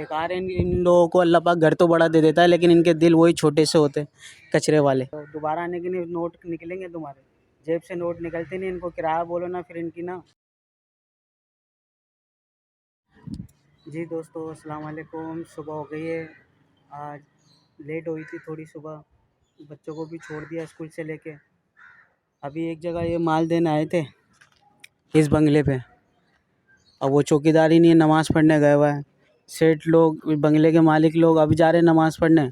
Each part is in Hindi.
बेकार इन लोगों को अल्लाह पाक घर तो बड़ा दे देता है, लेकिन इनके दिल वही छोटे से होते कचरे वाले। तो दोबारा आने के लिए नोट निकलेंगे तुम्हारे जेब से, नोट निकलते नहीं। इनको किराया बोलो ना फिर इनकी ना। जी दोस्तों, अस्सलाम वालेकुम। सुबह हो गई है, आज लेट हुई थी थोड़ी सुबह। बच्चों को भी छोड़ दिया स्कूल से लेके। अभी एक जगह ये माल देने आए थे इस बंगले पे। अब वो चौकीदार ही नहीं है, नमाज़ पढ़ने गए हुआ है। सेठ लोग, बंगले के मालिक लोग अभी जा रहे हैं नमाज़ पढ़ने।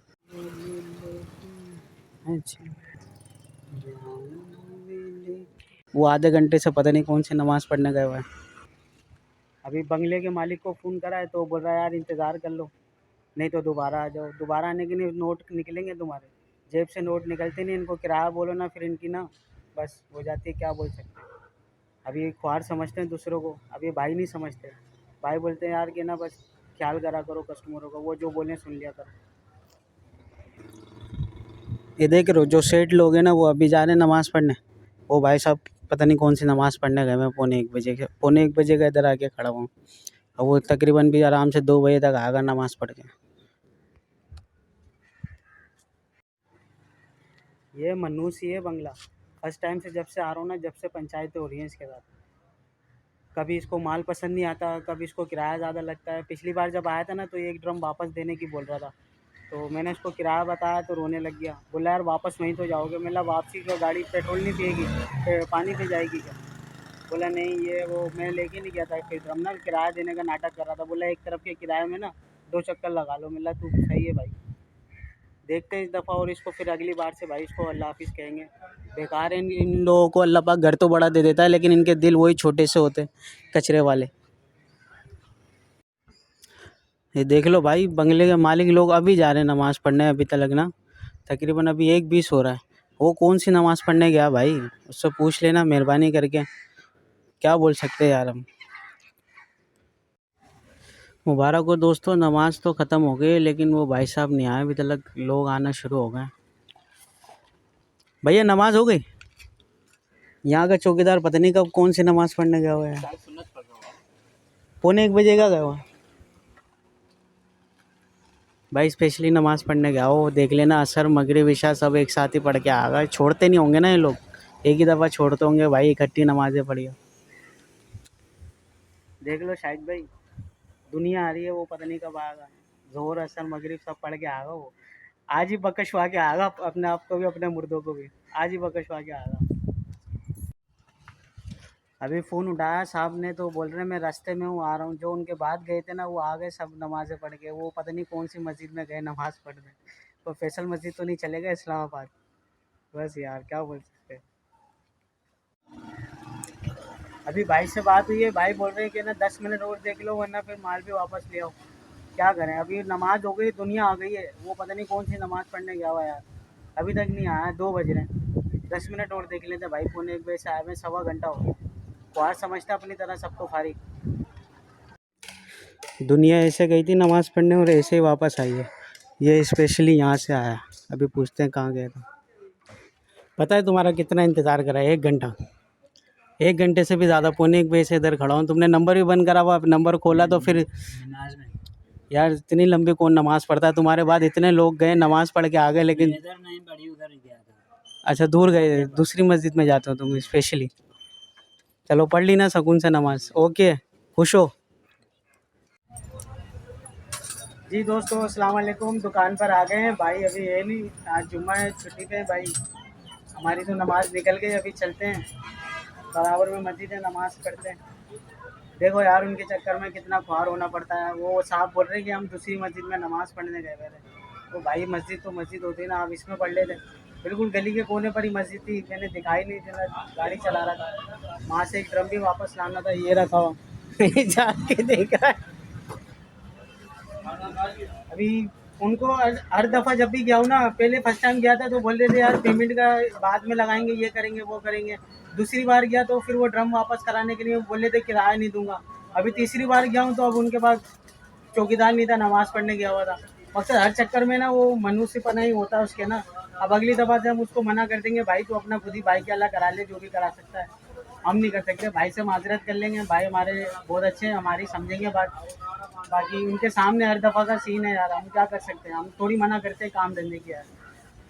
वो आधे घंटे से पता नहीं कौन सी नमाज़ पढ़ने गए हुए हैं। अभी बंगले के मालिक को फ़ोन करा है तो बोल रहा है यार इंतज़ार कर लो, नहीं तो दोबारा आ जाओ। दोबारा आने के लिए नोट निकलेंगे तुम्हारे जेब से, नोट निकलते नहीं। इनको किराया बोलो ना फिर इनकी ना बस हो जाती है, क्या बोल सकते हैं। अभी ख्वार समझते हैं दूसरों को, अभी भाई नहीं समझते। भाई बोलते हैं यार कि ना बस ख्याल करा करो कस्टमरों का, वो जो बोलें सुन लिया करो। ये देख रहे हो जो सेठ लोग हैं ना, वो अभी जा रहे हैं नमाज़ पढ़ने। वो भाई साहब पता नहीं कौन सी नमाज़ पढ़ने गए। मैं पौने एक बजे का इधर आके खड़ा हूँ। और वो तकरीबन भी आराम से 2 बजे तक आएगा नमाज़ पढ़ के। ये मनूस ही है बंगला। फर्स्ट टाइम से जब से आ रहा हूँ ना, जब से पंचायतें हो रही हैं इसके साथ। कभी इसको माल पसंद नहीं आता, कभी इसको किराया ज़्यादा लगता है। पिछली बार जब आया था ना तो ये 1 ड्रम वापस देने की बोल रहा था, तो मैंने इसको किराया बताया तो रोने लग गया। बोला यार वापस वहीं तो जाओगे। मैं वापसी को गाड़ी पेट्रोल नहीं पिएगी, पानी पे जाएगी क्या? बोला नहीं, ये वो मैं लेके नहीं गया था फिर ड्रम ना, किराया देने का नाटक कर रहा था। बोला एक तरफ के किराए में ना 2 चक्कर लगा लो। मिला तू सही है भाई, देखते हैं इस दफ़ा। और इसको फिर अगली बार से भाई इसको अल्लाह हाफिज़ कहेंगे। बेकार इन लोगों को अल्लाह पाक घर तो बड़ा दे देता है, लेकिन इनके दिल वही छोटे से होते कचरे वाले। ये देख लो भाई, बंगले के मालिक लोग अभी जा रहे हैं नमाज़ पढ़ने। अभी तक ना तकरीबन अभी 1:20 हो रहा है। वो कौन सी नमाज़ पढ़ने गया भाई, उससे पूछ लेना मेहरबानी करके। क्या बोल सकते हैं यार हम। मुबारक हो दोस्तों, नमाज़ तो ख़त्म हो गई, लेकिन वो भाई साहब नहीं आए अभी तक। लोग आना शुरू हो गए। भैया नमाज़ हो गई? यहाँ का चौकीदार पता नहीं कब कौन सी नमाज़ पढ़ने गया हुआ है। पौने 1 बजे का गया हुआ भाई। स्पेशली नमाज़ पढ़ने गया हो, देख लेना। असर मगरिब इशा सब एक साथ ही पढ़ के आ गए। छोड़ते नहीं होंगे ना ये लोग, एक ही दफ़ा छोड़ते होंगे भाई, इकट्ठी नमाज़ें पढ़िए। देख लो शाहिद भाई, दुनिया आ रही है, वो पता नहीं कब आएगा। ज़ोहर असर मगरिब सब पढ़ के आएगा वो। आज ही बकशवा के आएगा अपने आप को भी, अपने मुर्दों को भी। आज ही बकशवा के आएगा। अभी फ़ोन उठाया साहब ने तो बोल रहे हैं मैं रास्ते में हूँ, आ रहा हूँ। जो उनके बाद गए थे ना वो आ गए सब नमाज़ें पढ़ के। वो पता नहीं कौन सी मस्जिद में गए नमाज़ पढ़ने। तो फैसल मस्जिद तो नहीं चलेगा इस्लामाबाद। बस यार क्या बोल सकते हैं। अभी भाई से बात हुई है, भाई बोल रहे हैं कि ना 10 मिनट और देख लो वरना फिर माल भी वापस ले आओ। क्या करें, अभी नमाज हो गई, दुनिया आ गई है। वो पता नहीं कौन सी नमाज़ पढ़ने गया हुआ यार, अभी तक नहीं आया। 2 बज रहे हैं, 10 मिनट और देख लेते भाई। पौने 1 बजे से आए हुए, 1.25 घंटा हो गया। ख्वार समझता अपनी तरह सबको फारिग। दुनिया ऐसे गई थी नमाज़ पढ़ने और ऐसे ही वापस आई है। ये स्पेशली यहाँ से आया। अभी पूछते हैं कहाँ गया था। पता है तुम्हारा कितना इंतज़ार करा है? 1 घंटा, 1 घंटे से भी ज़्यादा। पौने 1 बजे से इधर खड़ा हूँ। तुमने नंबर भी बंद करा हुआ, नंबर खोला तो फिर यार इतनी लंबी कौन नमाज़ पढ़ता है? तुम्हारे बाद इतने लोग गए नमाज़ पढ़ के आ गए, लेकिन इधर नहीं पढ़ी, उधर गया था। अच्छा दूर गए, दूसरी मस्जिद में जाते हो तुम स्पेशली। चलो पढ़ ली ना सुकून से नमाज़। ओके, खुश हो? जी दोस्तों, अस्सलाम वालेकुम। दुकान पर आ गए हैं भाई, अभी है नहीं, आज जुम्मा है, छुट्टी पे है भाई। हमारी तो नमाज़ निकल गई, अभी चलते हैं। बराबर में मस्जिद है, नमाज़ पढ़ते हैं। देखो यार उनके चक्कर में कितना ख्वार होना पड़ता है। वो साहब बोल रहे हैं कि हम दूसरी मस्जिद में नमाज़ पढ़ने गए हुए थे। तो भाई मस्जिद तो मस्जिद होती है ना, आप इसमें पढ़ लेते। बिल्कुल गली के कोने पर ही मस्जिद थी, मैंने दिखाई नहीं दी, मैं गाड़ी चला रहा था। वहाँ से एक ड्रम भी वापस लाना था, ये रखा हुआ जाके देख रहा है। अभी उनको हर दफ़ा जब भी गया हूँ ना, पहले फर्स्ट टाइम गया था तो बोल रहे थे यार पेमेंट का बाद में लगाएंगे, ये करेंगे वो करेंगे। दूसरी बार गया तो फिर वो ड्रम वापस कराने के लिए बोले थे किराया नहीं दूंगा। अभी तीसरी बार गया हूँ तो अब उनके पास चौकीदार नहीं था, नमाज़ पढ़ने गया हुआ था। अक्सर हर चक्कर में ना वो मनुष्यपना ही होता है उसके ना। अब अगली दफ़ा से हम उसको मना कर देंगे भाई, तो अपना खुद ही बाइक अल्लाह करा ले, जो भी करा सकता है। हम नहीं कर सकते। भाई से माजरत कर लेंगे, भाई हमारे बहुत अच्छे हैं, हमारी समझेंगे बात। बाकी उनके सामने हर दफ़ा का सीन है यार, हम क्या कर सकते हैं, हम थोड़ी मना करते हैं काम धंधे की यार।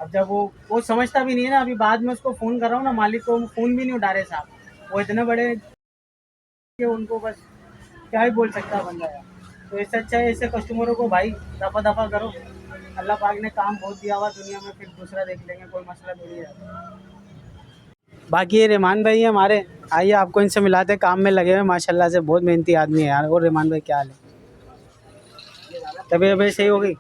अब जब वो समझता भी नहीं है ना, अभी बाद में उसको फ़ोन कर रहा हूँ ना, मालिक को फ़ोन भी नहीं उठा रहे साहब, वो इतने बड़े कि उनको बस क्या ही बोल सकता है बंदा यार। तो इससे अच्छा है ऐसे कस्टमरों को भाई दफ़ा दफ़ा करो। अल्लाह पाक ने काम बहुत दिया हुआ दुनिया में, फिर दूसरा देख लेंगे, कोई मसला थोड़ी है। बाकी ये रहमान भाई है हमारे, आइए आपको इनसे मिलाते हैं, काम में लगे हुए माशाल्लाह से, बहुत मेहनती आदमी है यार। और रहमान भाई क्या हाल है, तबीयत वबीयत सही हो गई?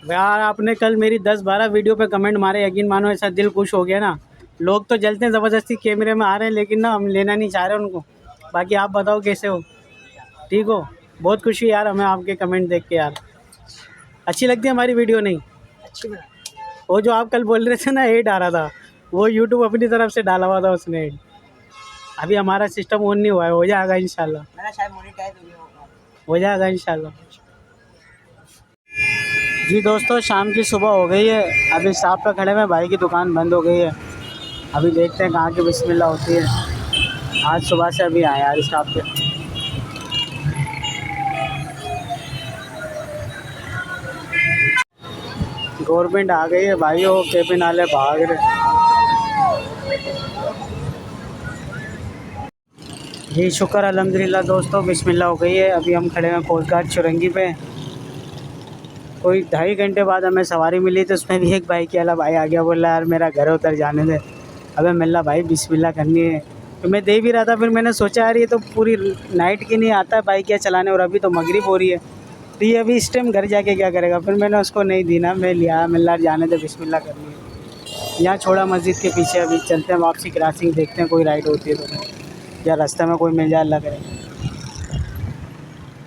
यार आपने कल मेरी 10-12 वीडियो पे कमेंट मारे, यकीन मानो ऐसा दिल खुश हो गया ना। लोग तो जलते हैं ज़बरदस्ती कैमरे में आ रहे हैं, लेकिन ना हम लेना नहीं चाह रहे उनको। बाकी आप बताओ कैसे हो, ठीक हो? बहुत खुशी यार हमें आपके कमेंट देख के यार। अच्छी लगती है हमारी वीडियो? नहीं अच्छी बना। वो जो आप कल बोल रहे थे ना ऐड आ रहा था, वो यूट्यूब अपनी तरफ से डाला हुआ था उसने ऐड। अभी हमारा सिस्टम ऑन नहीं हुआ है, हो जाएगा इंशाल्लाह। मेरा शायद मोनेटाइज हो जाएगा इंशाल्लाह। जी दोस्तों, शाम की सुबह हो गई है, अभी शॉप पे खड़े हुए, भाई की दुकान बंद हो गई है। अभी देखते हैं कहाँ की बिस्मिल्लाह होती है। आज सुबह से अभी आए यार शॉप पे। गवर्नमेंट आ गई है भाइयों, केबिन वाले भाग रहे। जी शुक्र अल्हम्दुलिल्लाह दोस्तों, बिस्मिल्लाह हो गई है। अभी हम खड़े हैं कोस्ट गार्ड चुरंगी पे। कोई 2.5 घंटे बाद हमें सवारी मिली, तो उसमें भी एक बाइक वाला भाई आ गया, बोला यार मेरा घर उतर जाने दे। अबे मिल्ला भाई बिस्मिल्लाह करनी है, तो मैं दे भी रहा था। फिर मैंने सोचा यार ये तो पूरी नाइट की नहीं आता है बाइक क्या चलाने, और अभी तो मगरिब हो रही है, तो ये अभी इस टाइम घर जाके क्या करेगा। फिर मैंने उसको नहीं दी ना, मैं लिया, मिल्ला जाने दे बिस्मिल्लाह करनी है। यहाँ छोड़ा मस्जिद के पीछे, अभी चलते हैं वापसी क्रॉसिंग, देखते हैं कोई राइड होती है तो, या रास्ते में कोई मिल जाए अल्लाह करे।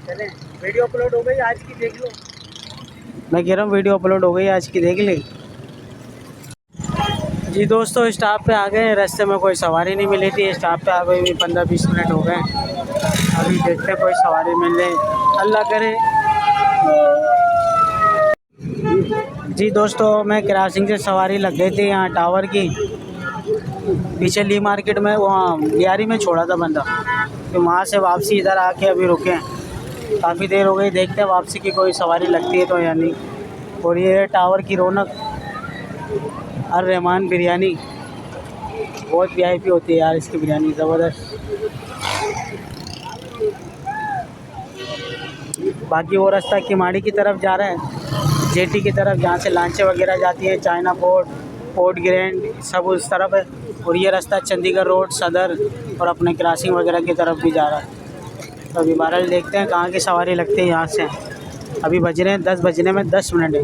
चलें, वीडियो अपलोड हो गई आज की, देख लो। मैं कह रहा हूँ वीडियो अपलोड हो गई आज की, देख ली। जी दोस्तों, स्टॉप पे आ गए, रास्ते में कोई सवारी नहीं मिली थी, स्टॉप पे आ गए भी 15-20 मिनट हो गए। अभी देखते हैं कोई सवारी मिल जाए, अल्लाह करे। जी दोस्तों, मैं क्रॉसिंग से सवारी लग गई थी यहाँ टावर की, पीछे ली मार्केट में, वहाँ लियारी में छोड़ा था बंदा, तो वहाँ से वापसी इधर आके अभी रुके हैं। काफ़ी देर हो गई, देखते हैं वापसी की कोई सवारी लगती है तो या नहीं। और ये टावर की रौनक अर रहमान बिरयानी, बहुत वीआईपी होती है यार इसकी बिरयानी, ज़बरदस्त। बाकी वो रास्ता किमाड़ी की तरफ जा रहा है, जेटी की तरफ, जहाँ से लांचें वगैरह जाती हैं, चाइना पोर्ट, पोर्ट ग्रैंड, सब उस तरफ है। और ये रास्ता चंडीगढ़ रोड, सदर और अपने क्रॉसिंग वगैरह की तरफ भी जा रहा है। तो अभी बहरहाल देखते हैं कहाँ की सवारी लगती है यहाँ से। अभी बज रहे हैं 10 बजने में 10 मिनट है।